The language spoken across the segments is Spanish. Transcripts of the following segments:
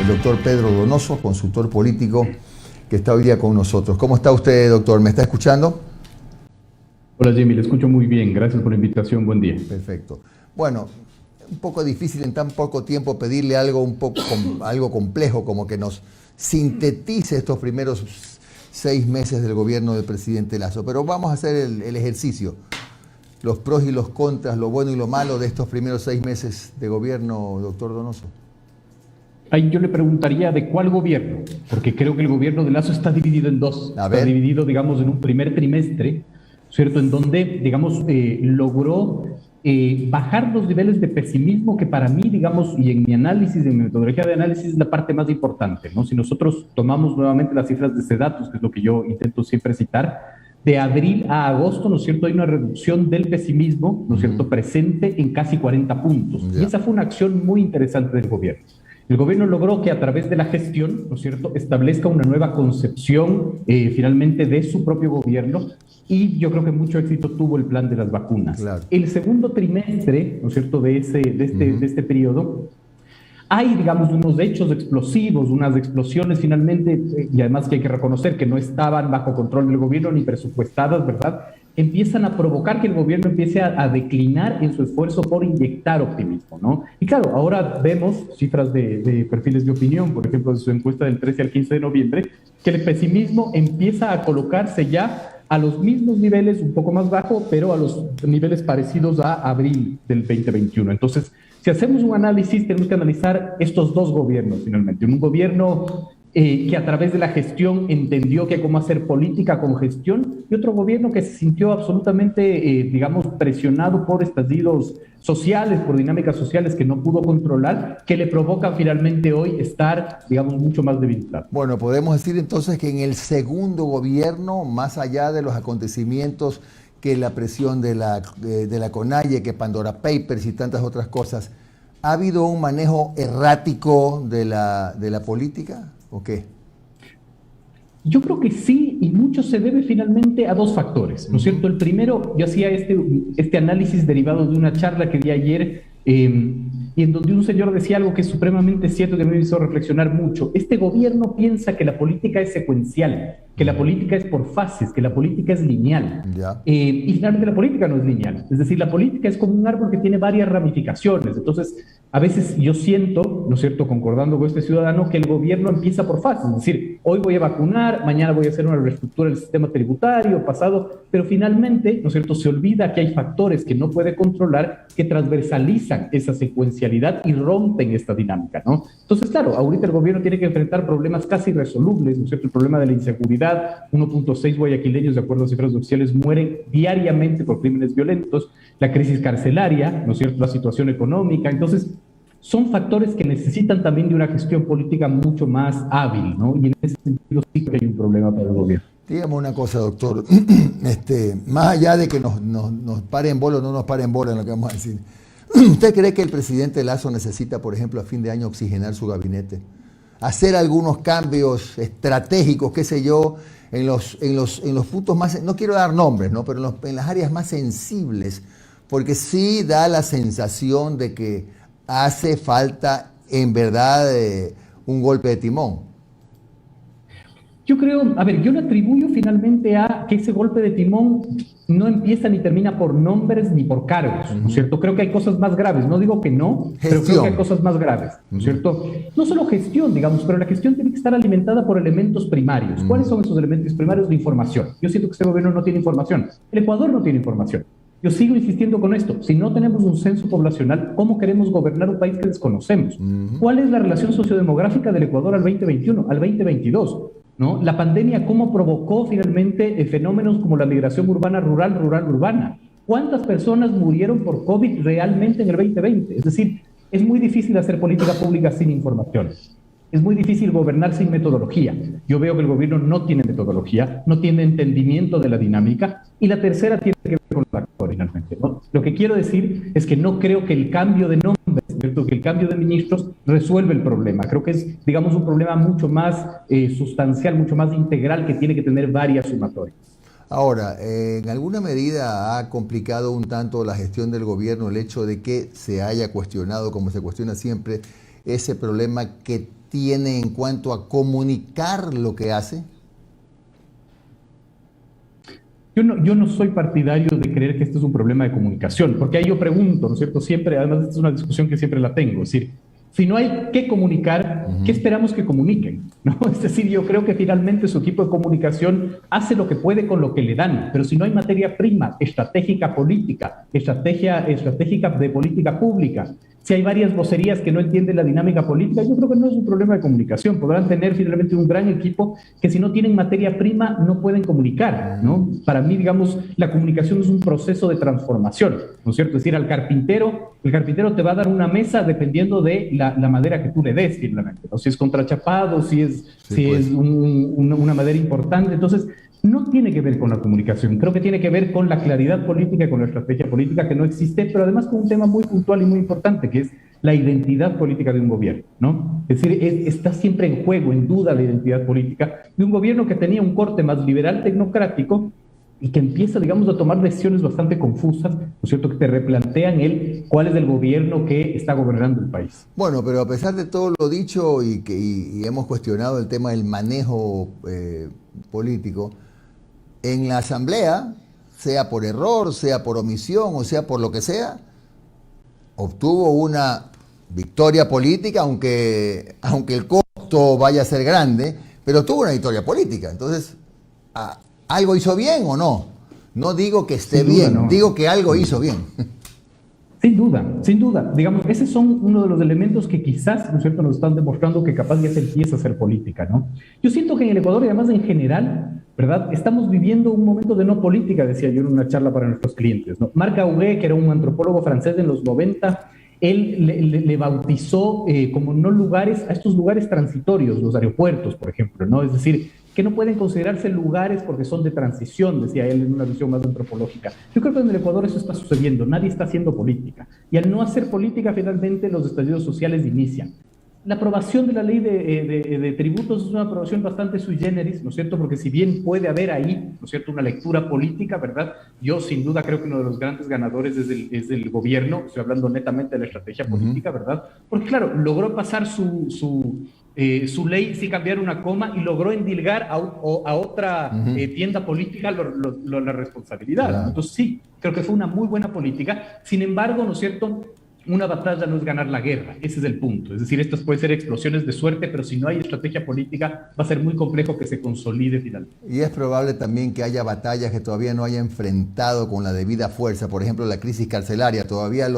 el doctor Pedro Donoso, consultor político, que está hoy día con nosotros. ¿Cómo está usted, doctor? ¿Me está escuchando? Hola Jimmy, le escucho muy bien. Gracias por la invitación. Buen día. Perfecto. Bueno, un poco difícil en tan poco tiempo pedirle algo algo complejo, como que nos sintetice estos primeros 6 meses del gobierno del presidente Lasso. Pero vamos a hacer el ejercicio. Los pros y los contras, lo bueno y lo malo de estos primeros 6 meses de gobierno, doctor Donoso. Ahí yo le preguntaría de cuál gobierno, porque creo que el gobierno de Lasso está dividido en dos. Está dividido, digamos, en un primer trimestre, ¿cierto? En donde, digamos, logró bajar los niveles de pesimismo que para mí, digamos, y en mi análisis, en mi metodología de análisis, es la parte más importante, ¿no? Si nosotros tomamos nuevamente las cifras de Sedatus, que es lo que yo intento siempre citar, de abril a agosto, ¿no es cierto?, hay una reducción del pesimismo, ¿no es cierto?, presente en casi 40 puntos. Y esa fue una acción muy interesante del gobierno. El gobierno logró que a través de la gestión, ¿no es cierto?, establezca una nueva concepción finalmente de su propio gobierno, y yo creo que mucho éxito tuvo el plan de las vacunas. Claro. El segundo trimestre, ¿no es cierto?, de este periodo, hay, digamos, unos hechos explosivos, unas explosiones finalmente, y además que hay que reconocer que no estaban bajo control del gobierno ni presupuestadas, ¿verdad?, empiezan a provocar que el gobierno empiece a declinar en su esfuerzo por inyectar optimismo, ¿no? Y claro, ahora vemos cifras de perfiles de opinión, por ejemplo, de su encuesta del 13 al 15 de noviembre, que el pesimismo empieza a colocarse ya a los mismos niveles, un poco más bajo, pero a los niveles parecidos a abril del 2021. Entonces, si hacemos un análisis, tenemos que analizar estos dos gobiernos finalmente. Un gobierno que a través de la gestión entendió que cómo hacer política con gestión, y otro gobierno que se sintió absolutamente, digamos, presionado por estallidos sociales, por dinámicas sociales que no pudo controlar, que le provocan finalmente hoy estar, digamos, mucho más debilitado. Bueno, podemos decir entonces que en el segundo gobierno, más allá de los acontecimientos, que la presión de la CONAIE, que Pandora Papers y tantas otras cosas, ¿ha habido un manejo errático de la política o qué? Yo creo que sí, y mucho se debe finalmente a dos factores, ¿no es cierto? El primero, yo hacía este análisis derivado de una charla que di ayer, y en donde un señor decía algo que es supremamente cierto, que me hizo reflexionar mucho. Este gobierno piensa que la política es secuencial, que la política es por fases, que la política es lineal. Y finalmente la política no es lineal. Es decir, la política es como un árbol que tiene varias ramificaciones. Entonces, a veces yo siento, ¿no es cierto?, concordando con este ciudadano, que el gobierno empieza por fases. Es decir, hoy voy a vacunar, mañana voy a hacer una reestructura del sistema tributario, pasado, pero finalmente, ¿no es cierto?, se olvida que hay factores que no puede controlar, que transversalizan esa secuencialidad y rompen esta dinámica, ¿no? Entonces, claro, ahorita el gobierno tiene que enfrentar problemas casi irresolubles, ¿no es cierto? El problema de la inseguridad, 1.6 guayaquileños, de acuerdo a cifras oficiales, mueren diariamente por crímenes violentos, la crisis carcelaria, ¿no es cierto?, la situación económica. Entonces, son factores que necesitan también de una gestión política mucho más hábil, ¿no? Y en ese sentido sí que hay un problema para el gobierno. Dígame una cosa, doctor, más allá de que nos paren bola o no nos paren bola en lo que vamos a decir, ¿usted cree que el presidente Lasso necesita, por ejemplo, a fin de año oxigenar su gabinete? Hacer algunos cambios estratégicos, qué sé yo, en los puntos más, no quiero dar nombres, ¿no?, pero en las áreas más sensibles, porque sí da la sensación de que hace falta, en verdad, un golpe de timón. Yo creo, a ver, yo le atribuyo finalmente a que ese golpe de timón no empieza ni termina por nombres ni por cargos, ¿no es cierto? Creo que hay cosas más graves, no digo que no, pero creo que hay cosas más graves, ¿no es cierto? No solo gestión, digamos, pero la gestión tiene que estar alimentada por elementos primarios. ¿Cuáles son esos elementos primarios? De información. Yo siento que este gobierno no tiene información. El Ecuador no tiene información. Yo sigo insistiendo con esto. Si no tenemos un censo poblacional, ¿cómo queremos gobernar un país que desconocemos? ¿Cuál es la relación sociodemográfica del Ecuador al 2021, al 2022? ¿No? La pandemia, ¿cómo provocó finalmente fenómenos como la migración urbana-rural, rural-urbana? ¿Cuántas personas murieron por COVID realmente en el 2020? Es decir, es muy difícil hacer política pública sin información. Es muy difícil gobernar sin metodología. Yo veo que el gobierno no tiene metodología, no tiene entendimiento de la dinámica, y la tercera tiene que ver con los actores, finalmente, ¿no? Lo que quiero decir es que no creo que el cambio de nombres, ¿cierto?, que el cambio de ministros resuelve el problema. Creo que es, digamos, un problema mucho más sustancial, mucho más integral, que tiene que tener varias sumatorias. Ahora, en alguna medida ha complicado un tanto la gestión del gobierno el hecho de que se haya cuestionado, como se cuestiona siempre, ese problema que tiene en cuanto a comunicar lo que hace? Yo no soy partidario de creer que este es un problema de comunicación, porque ahí yo pregunto, ¿no es cierto? Siempre, además, esta es una discusión que siempre la tengo, es decir, si no hay que comunicar, ¿qué esperamos que comuniquen? ¿No? Es decir, yo creo que finalmente su equipo de comunicación hace lo que puede con lo que le dan, pero si no hay materia prima, estratégica política, estratégica de política pública, si hay varias vocerías que no entienden la dinámica política, yo creo que no es un problema de comunicación. Podrán tener finalmente un gran equipo que si no tienen materia prima no pueden comunicar, ¿no? Para mí, digamos, la comunicación es un proceso de transformación, ¿no es cierto? Es decir, el carpintero te va a dar una mesa dependiendo de la madera que tú le des, finalmente, ¿no? Si es contrachapado, si es una madera importante. Entonces, no tiene que ver con la comunicación, creo que tiene que ver con la claridad política y con la estrategia política que no existe, pero además con un tema muy puntual y muy importante, que es la identidad política de un gobierno, ¿no? Es decir, está siempre en juego, en duda la identidad política de un gobierno que tenía un corte más liberal tecnocrático y que empieza, digamos, a tomar decisiones bastante confusas, ¿no es cierto?, que te replantean cuál es el gobierno que está gobernando el país. Bueno, pero a pesar de todo lo dicho y hemos cuestionado el tema del manejo político, en la Asamblea, sea por error, sea por omisión o sea por lo que sea, obtuvo una victoria política, aunque el costo vaya a ser grande, pero tuvo una victoria política. Entonces, ¿algo hizo bien o no? No digo que esté bien, no. Digo que algo hizo bien. Sin duda, sin duda. Digamos, esos son uno de los elementos que quizás, ¿no es cierto?, nos están demostrando que capaz ya se empieza a hacer política, ¿no? Yo siento que en el Ecuador, y además en general, ¿verdad?, estamos viviendo un momento de no política, decía yo en una charla para nuestros clientes, ¿no? Marc Augé, que era un antropólogo francés en los 90, él le bautizó como no lugares, a estos lugares transitorios, los aeropuertos, por ejemplo, ¿no? Es decir, que no pueden considerarse lugares porque son de transición, decía él en una visión más antropológica. Yo creo que en el Ecuador eso está sucediendo, nadie está haciendo política. Y al no hacer política, finalmente los estallidos sociales inician. La aprobación de la ley de tributos es una aprobación bastante sui generis, ¿no es cierto? Porque si bien puede haber ahí, ¿no es cierto?, una lectura política, ¿verdad? Yo sin duda creo que uno de los grandes ganadores es el gobierno, estoy hablando netamente de la estrategia política, ¿verdad? Porque claro, logró pasar su ley sin cambiar una coma y logró endilgar a otra tienda política la responsabilidad. Claro. Entonces sí, creo que fue una muy buena política. Sin embargo, ¿no es cierto?, una batalla no es ganar la guerra, ese es el punto. Es decir, estas pueden ser explosiones de suerte, pero si no hay estrategia política va a ser muy complejo que se consolide finalmente. Y es probable también que haya batallas que todavía no haya enfrentado con la debida fuerza. Por ejemplo, la crisis carcelaria, todavía en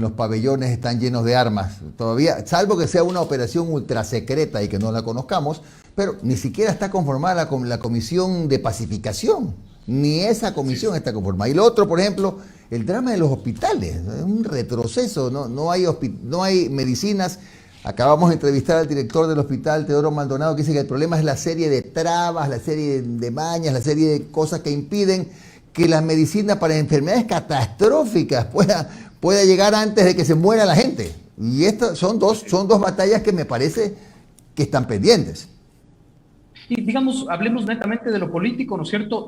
los pabellones están llenos de armas, todavía, salvo que sea una operación ultra secreta y que no la conozcamos, pero ni siquiera está conformada la comisión de pacificación, ni esa comisión está conformada. Y lo otro, por ejemplo, el drama de los hospitales, es un retroceso, no hay medicinas. Acabamos de entrevistar al director del hospital, Teodoro Maldonado, que dice que el problema es la serie de trabas, la serie de mañas, la serie de cosas que impiden que la medicina para enfermedades catastróficas pueda llegar antes de que se muera la gente. Y estas son dos batallas que me parece que están pendientes. Y digamos, hablemos netamente de lo político, ¿no es cierto?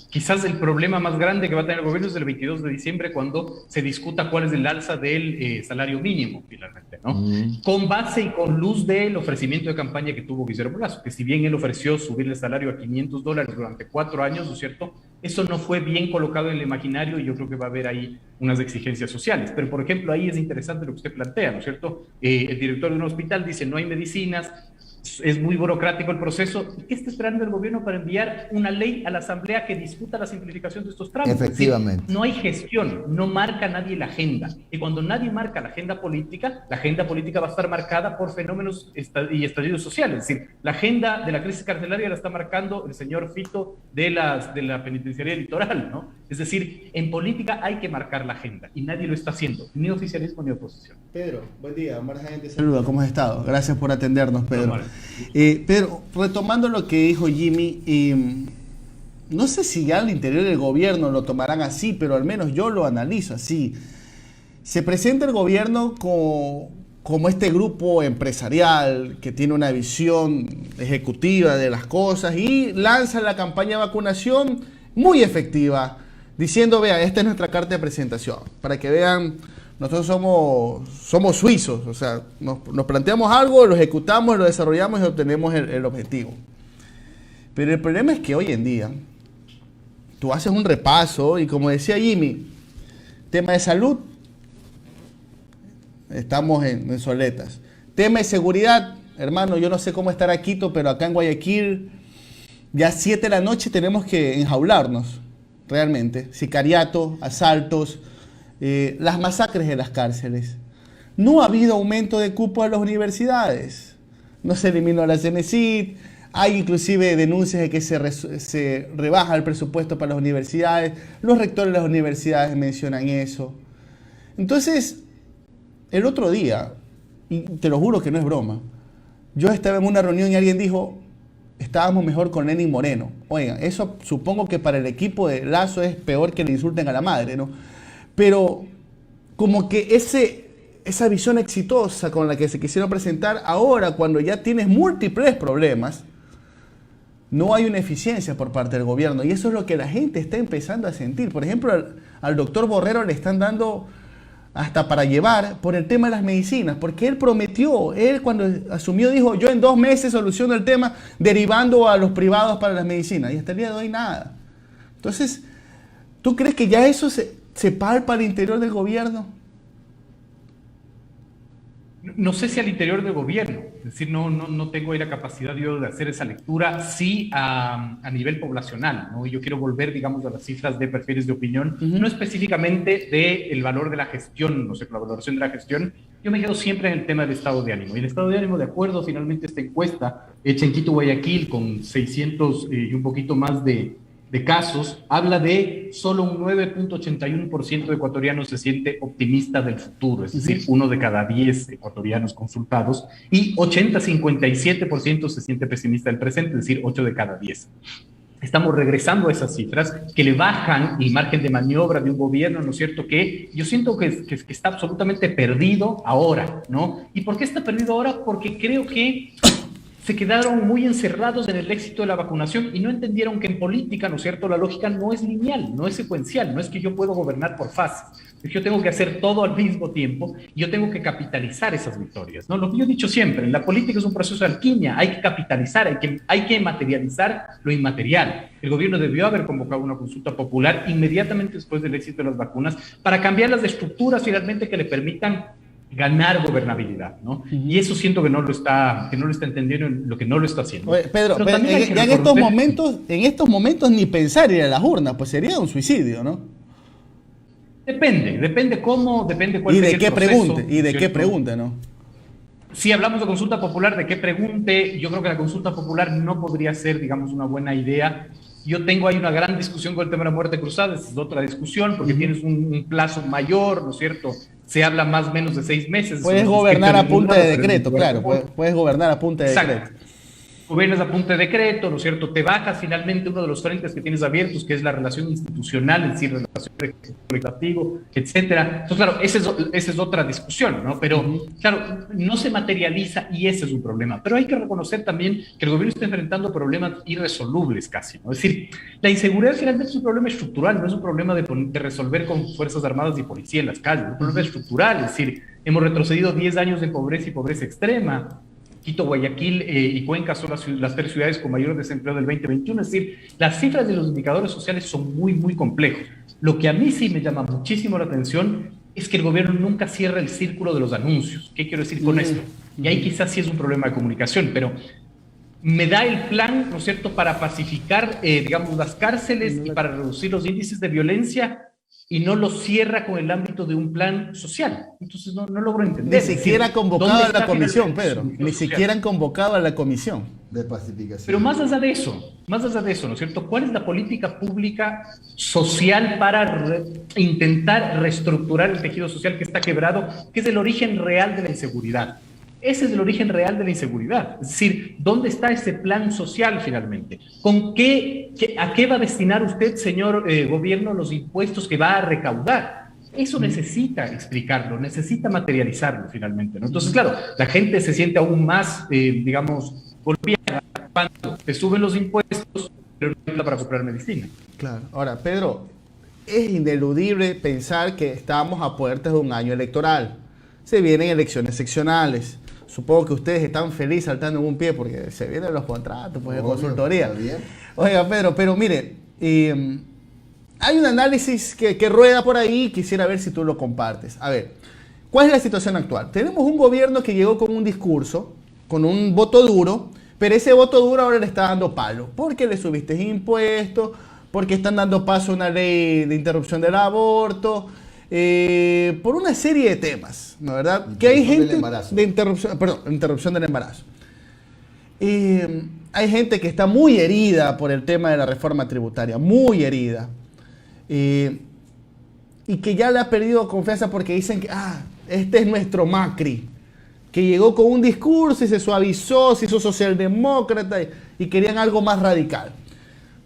Quizás el problema más grande que va a tener el gobierno es el 22 de diciembre, cuando se discuta cuál es el alza del salario mínimo, finalmente, ¿no? Con base y con luz del ofrecimiento de campaña que tuvo Guillermo Lasso, que si bien él ofreció subirle el salario a $500 durante 4 años, ¿no es cierto?, eso no fue bien colocado en el imaginario y yo creo que va a haber ahí unas exigencias sociales. Pero, por ejemplo, ahí es interesante lo que usted plantea, ¿no es cierto? El director de un hospital dice, no hay medicinas, es muy burocrático el proceso. ¿Y qué está esperando el gobierno para enviar una ley a la Asamblea que discuta la simplificación de estos trámites? Efectivamente. Es decir, no hay gestión, no marca nadie la agenda. Y cuando nadie marca la agenda política va a estar marcada por fenómenos y estallidos sociales. Es decir, la agenda de la crisis carcelaria la está marcando el señor Fito de la penitenciaría litoral, ¿no? Es decir, en política hay que marcar la agenda y nadie lo está haciendo, ni oficialismo ni oposición. Pedro, buen día. Omar Sáenz te saluda. ¿Cómo has estado? Gracias por atendernos, Pedro. Pedro, retomando lo que dijo Jimmy, no sé si ya al interior del gobierno lo tomarán así, pero al menos yo lo analizo así. Se presenta el gobierno como este grupo empresarial que tiene una visión ejecutiva de las cosas y lanza la campaña de vacunación muy efectiva, diciendo, vea, esta es nuestra carta de presentación, para que vean Nosotros somos suizos, o sea, nos planteamos algo, lo ejecutamos, lo desarrollamos y obtenemos el objetivo. Pero el problema es que hoy en día, tú haces un repaso y como decía Jimmy, tema de salud, estamos en soletas. Tema de seguridad, hermano, yo no sé cómo estará Quito, pero acá en Guayaquil, ya 7 de la noche tenemos que enjaularnos, realmente. Sicariatos, asaltos, las masacres de las cárceles. No ha habido aumento de cupo a las universidades. No se eliminó la CENESID. Hay inclusive denuncias de que se rebaja el presupuesto para las universidades. Los rectores de las universidades mencionan eso. Entonces, el otro día, y te lo juro que no es broma, yo estaba en una reunión y alguien dijo, estábamos mejor con Lenín Moreno. Oigan, eso supongo que para el equipo de Lazo es peor que le insulten a la madre, ¿no? Pero como que esa visión exitosa con la que se quisieron presentar ahora, cuando ya tienes múltiples problemas, no hay una eficiencia por parte del gobierno. Y eso es lo que la gente está empezando a sentir. Por ejemplo, al doctor Borrero le están dando hasta para llevar por el tema de las medicinas, porque él prometió, él cuando asumió dijo, yo en 2 meses soluciono el tema derivando a los privados para las medicinas, y hasta el día de hoy nada. Entonces, ¿tú crees que ya eso se palpa al interior del gobierno? No sé si al interior del gobierno, es decir, no tengo ahí la capacidad yo de hacer esa lectura, sí a nivel poblacional, ¿no? Yo quiero volver, digamos, a las cifras de perfiles de opinión, no específicamente del valor de la gestión, no sé, la valoración de la gestión, yo me quedo siempre en el tema del estado de ánimo, y el estado de ánimo, de acuerdo, finalmente esta encuesta hecha en Quito, Guayaquil, con 600 y un poquito más de casos, habla de solo un 9.81% de ecuatorianos se siente optimista del futuro, es decir, 1 de cada 10 ecuatorianos consultados, y 57% se siente pesimista del presente, es decir, 8 de cada 10. Estamos regresando a esas cifras que le bajan el margen de maniobra de un gobierno, ¿no es cierto? Que yo siento que está absolutamente perdido ahora, ¿no? ¿Y por qué está perdido ahora? Porque creo que se quedaron muy encerrados en el éxito de la vacunación y no entendieron que en política, ¿no es cierto?, la lógica no es lineal, no es secuencial, no es que yo puedo gobernar por fases, es que yo tengo que hacer todo al mismo tiempo y yo tengo que capitalizar esas victorias, ¿no? Lo que yo he dicho siempre, en la política es un proceso de alquimia, hay que capitalizar, hay que materializar lo inmaterial. El gobierno debió haber convocado una consulta popular inmediatamente después del éxito de las vacunas para cambiar las estructuras finalmente que le permitan ganar gobernabilidad, ¿no? Y eso siento que no lo está entendiendo, lo que no lo está haciendo. Oye, Pedro, ya en estos momentos ni pensar ir a las urnas, pues sería un suicidio, ¿no? Depende cómo, depende cuál y sea de el qué proceso, pregunte, y de qué pregunte, ¿no? Si hablamos de consulta popular, de qué pregunte, yo creo que la consulta popular no podría ser, digamos, una buena idea. Yo tengo ahí una gran discusión con el tema de la muerte cruzada, esa es otra discusión, porque tienes un plazo mayor, ¿no es cierto? Se habla más o menos de 6 meses. Puedes gobernar a punta de decreto, claro, puedes gobernar a punta de decreto. Gobiernas a punta de decreto, ¿no es cierto? Te bajas finalmente uno de los frentes que tienes abiertos, que es la relación institucional, es decir, relación legislativo, etcétera. Entonces, claro, esa es otra discusión, ¿no? Pero, claro, no se materializa y ese es un problema. Pero hay que reconocer también que el gobierno está enfrentando problemas irresolubles casi, ¿no? Es decir, la inseguridad finalmente es un problema estructural, no es un problema de resolver con Fuerzas Armadas y Policía en las calles, es un problema estructural, es decir, hemos retrocedido 10 años de pobreza y pobreza extrema. Quito, Guayaquil y Cuenca son las 3 ciudades con mayor desempleo del 2021, es decir, las cifras de los indicadores sociales son muy, muy complejos. Lo que a mí sí me llama muchísimo la atención es que el gobierno nunca cierra el círculo de los anuncios. ¿Qué quiero decir con esto? Y ahí quizás sí es un problema de comunicación, pero me da el plan, ¿no es cierto?, para pacificar, digamos, las cárceles y para reducir los índices de violencia, y no lo cierra con el ámbito de un plan social. Entonces no logro entender. Ni siquiera han convocado a la comisión, Pedro. Ni siquiera han convocado a la comisión de pacificación. Pero más allá de eso, ¿no es cierto? ¿Cuál es la política pública social para intentar reestructurar el tejido social que está quebrado, que es el origen real de la inseguridad? Ese es el origen real de la inseguridad. Es decir, ¿dónde está ese plan social finalmente? ¿A qué va a destinar usted, señor gobierno, los impuestos que va a recaudar? Eso necesita explicarlo, necesita materializarlo finalmente, ¿no? Entonces, claro, la gente se siente aún más, digamos, golpeada cuando te suben los impuestos, pero no hay para comprar medicina. Claro. Ahora, Pedro, es ineludible pensar que estamos a puertas de un año electoral. Se vienen elecciones seccionales. Supongo que ustedes están felices saltando en un pie porque se vienen los contratos pues, de consultoría. Oiga, Pedro, pero mire, hay un análisis que rueda por ahí, quisiera ver si tú lo compartes. A ver, ¿cuál es la situación actual? Tenemos un gobierno que llegó con un discurso, con un voto duro, pero ese voto duro ahora le está dando palo, porque le subiste impuestos, porque están dando paso a una ley de interrupción del aborto, por una serie de temas, ¿no verdad? Que hay gente de interrupción del embarazo. Hay gente que está muy herida por el tema de la reforma tributaria, muy herida. Y que ya le ha perdido confianza porque dicen que este es nuestro Macri, que llegó con un discurso y se suavizó, se hizo socialdemócrata y querían algo más radical.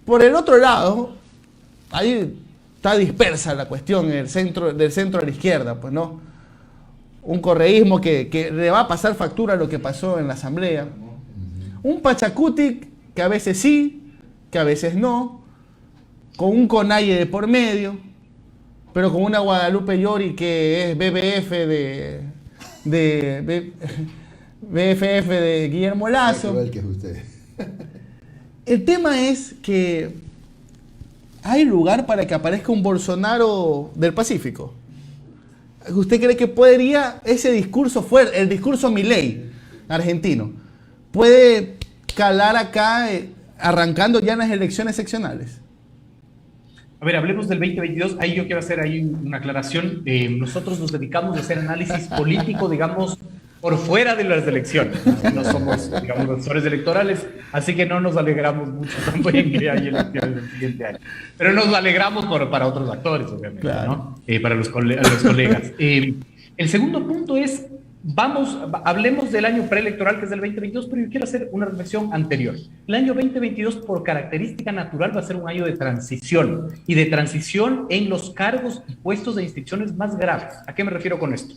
Por el otro lado, ahí está dispersa la cuestión del centro a la izquierda, pues no. Un correísmo que le va a pasar factura a lo que pasó en la asamblea. Un Pachacutic que a veces sí, que a veces no, con un Conalle de por medio, pero con una Guadalupe Llori que es BFF de Guillermo Lasso. Que es usted. El tema es que hay lugar para que aparezca un Bolsonaro del Pacífico. ¿Usted cree que podría ese discurso fuerte, el discurso Milei argentino, puede calar acá arrancando ya en las elecciones seccionales? A ver, hablemos del 2022. Ahí yo quiero hacer ahí una aclaración. Nosotros nos dedicamos a hacer análisis político, digamos, por fuera de las elecciones. No somos, digamos, asesores electorales, así que no nos alegramos mucho tampoco en que haya elecciones el siguiente año. Pero nos alegramos para otros actores, obviamente, claro, ¿no? Para los colegas. El segundo punto es, hablemos del año preelectoral, que es el 2022, pero yo quiero hacer una reflexión anterior. El año 2022, por característica natural, va a ser un año de transición, y de transición en los cargos y puestos de instituciones más graves. ¿A qué me refiero con esto?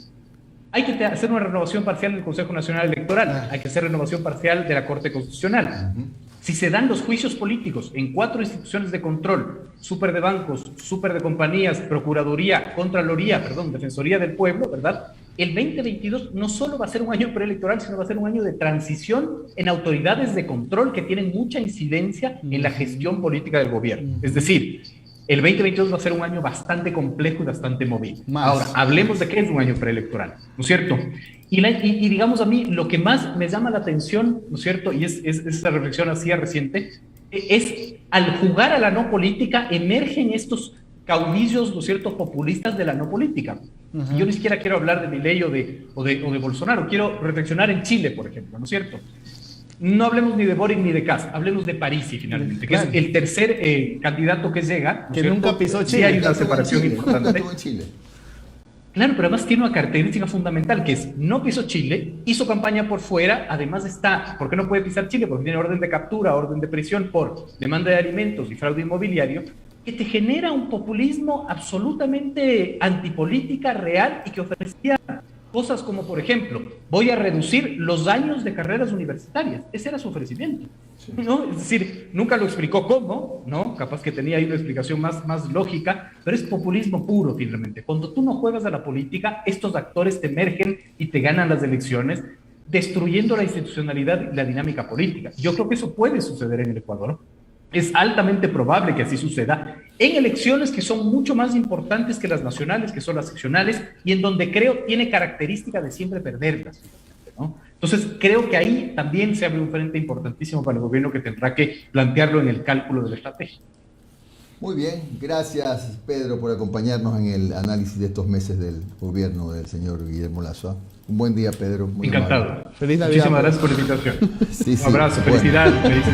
Hay que hacer una renovación parcial del Consejo Nacional Electoral, hay que hacer renovación parcial de la Corte Constitucional. Si se dan los juicios políticos en 4 instituciones de control, súper de bancos, súper de compañías, Procuraduría, Contraloría, Defensoría del Pueblo, ¿verdad? El 2022 no solo va a ser un año preelectoral, sino va a ser un año de transición en autoridades de control que tienen mucha incidencia en la gestión política del gobierno. Es decir, el 2022 va a ser un año bastante complejo y bastante movido. Ahora, hablemos de qué es un año preelectoral, ¿no es cierto? Y digamos a mí, lo que más me llama la atención, ¿no es cierto? Y es esta reflexión así reciente, es al jugar a la no política emergen estos caudillos, ¿no es cierto?, populistas de la no política. Yo ni siquiera quiero hablar de Milei o de Bolsonaro, quiero reflexionar en Chile, por ejemplo, ¿no es cierto? No hablemos ni de Boric ni de Kast, hablemos de Parisi finalmente, que es el tercer candidato que llega. Que nunca pisó Chile. Sí hay una separación importante. Nunca estuvo en Chile. Claro, pero además tiene una característica fundamental, que es no pisó Chile, hizo campaña por fuera, además está, ¿por qué no puede pisar Chile? Porque tiene orden de captura, orden de prisión por demanda de alimentos y fraude inmobiliario, que te genera un populismo absolutamente antipolítica real y que ofrecía cosas como, por ejemplo, voy a reducir los años de carreras universitarias. Ese era su ofrecimiento, ¿no? Es decir, nunca lo explicó cómo, ¿no? Capaz que tenía ahí una explicación más lógica, pero es populismo puro, finalmente. Cuando tú no juegas a la política, estos actores te emergen y te ganan las elecciones, destruyendo la institucionalidad y la dinámica política. Yo creo que eso puede suceder en el Ecuador. Es altamente probable que así suceda en elecciones que son mucho más importantes que las nacionales, que son las seccionales, y en donde creo tiene característica de siempre perderlas, ¿no? Entonces creo que ahí también se abre un frente importantísimo para el gobierno que tendrá que plantearlo en el cálculo de la estrategia. Muy bien, gracias Pedro por acompañarnos en el análisis de estos meses del gobierno del señor Guillermo Lasso. Un buen día, Pedro. Muy encantado. Amable. Feliz Navidad. Muchísimas gracias por la invitación. Sí, un abrazo, felicidades, feliz